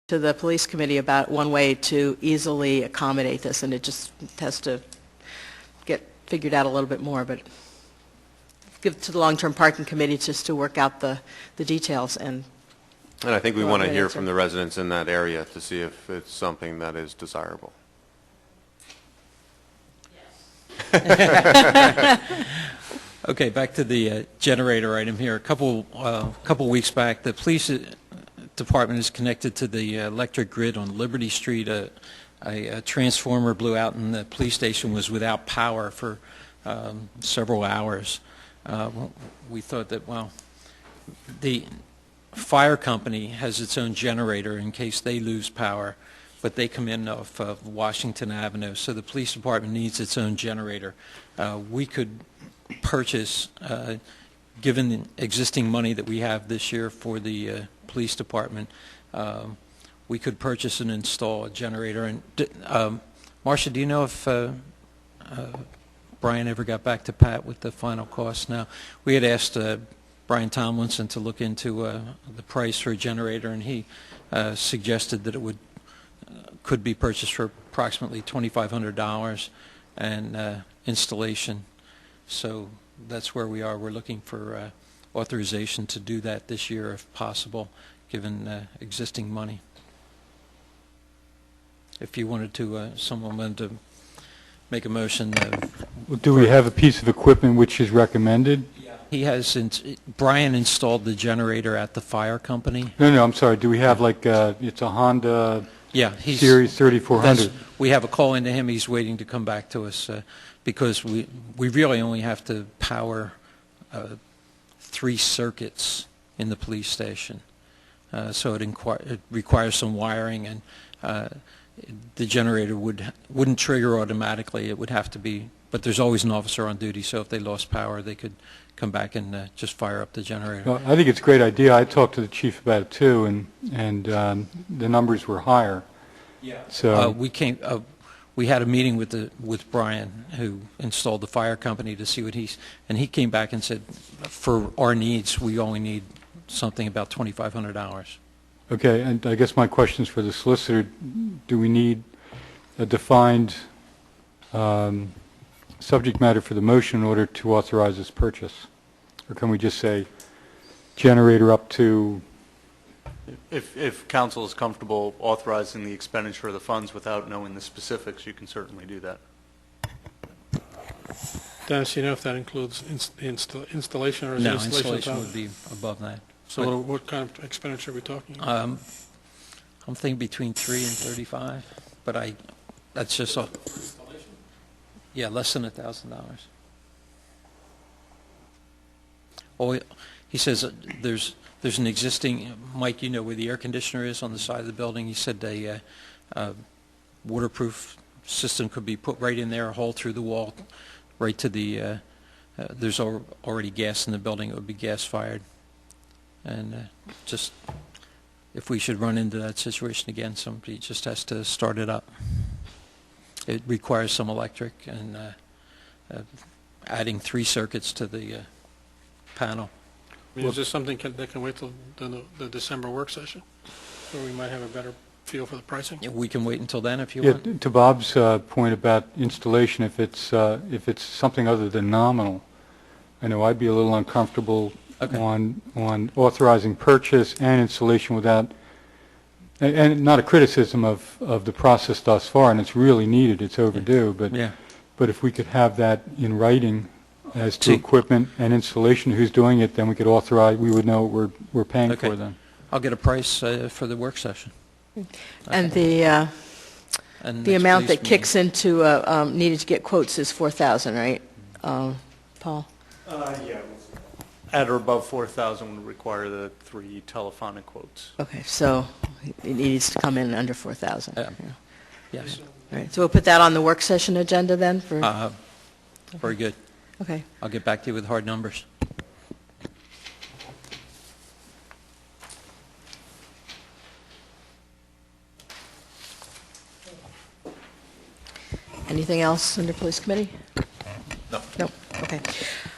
to the police committee about one way to easily accommodate this, and it just has to get figured out a little bit more, but give it to the long-term parking committee just to work out the details. And I think we want to hear answer. from the residents in that area to see if it's something that is desirable. Okay, back to the generator item here. A couple weeks back, the police department is connected to the electric grid on Liberty Street. A transformer blew out, and the police station was without power for several hours. We thought that, well, the fire company has its own generator in case they lose power, but they come in off of Washington Avenue, so the police department needs its own generator. We could purchase, given the existing money that we have this year for the police department, we could purchase and install a generator. And Marcia, do you know if Brian ever got back to Pat with the final cost? Now, we had asked Brian Tomlinson to look into the price for a generator, and he suggested that it could be purchased for approximately $2,500 and installation. So that's where we are. We're looking for authorization to do that this year if possible, given existing money. If you wanted to, someone wanted to make a motion. Do we have a piece of equipment which is recommended? He has, Brian installed the generator at the fire company. No, I'm sorry. Do we have like, it's a Honda Series 3400? We have a call into him. He's waiting to come back to us because we really only have to power 3 circuits in the police station. So it requires some wiring, and the generator wouldn't trigger automatically. It would have to be, but there's always an officer on duty, so if they lost power, they could come back and just fire up the generator. Well, I think it's a great idea. I talked to the chief about it too, and the numbers were higher. Yeah. So we had a meeting with Brian, who installed the fire company, to see what and he came back and said, for our needs, we only need something about $2,500. Okay, and I guess my question is for the solicitor. Do we need a defined subject matter for the motion in order to authorize this purchase? Or can we just say generator up to... If council is comfortable authorizing the expenditure of the funds without knowing the specifics, you can certainly do that. Dennis, you know if that includes installation or is No, installation would be above that. So what kind of expenditure are we talking about? I'm thinking between 3 and 35, but that's just all. Yeah, less than $1,000. Oh, he says there's an existing, Mike, you know where the air conditioner is on the side of the building. He said a waterproof system could be put right in there, a hole through the wall, right to the, there's already gas in the building. It would be gas fired. And just, if we should run into that situation again, somebody just has to start it up. It requires some electric and adding 3 circuits to the panel. I mean, is this something that can wait till the December work session, where we might have a better feel for the pricing? Yeah, we can wait until then if you Yeah, want. to Bob's point about installation, if it's something other than nominal, I know I'd be a little uncomfortable on authorizing purchase and installation without, and not a criticism of the process thus far, and it's really needed, it's overdue, but if we could have that in writing as to equipment and installation, who's doing it, then we could authorize, we would know what we're paying for then. I'll get a price for the work session. And the amount that kicks into needed to get quotes is $4,000, right, Paul? Yeah. At or above 4,000 would require the 3 telephonic quotes. Okay, so it needs to come in under 4,000. Yeah. Yes. All right, so we'll put that on the work session agenda then? Very good. Okay. I'll get back to you with hard numbers. Anything else under police committee? No. No. Okay.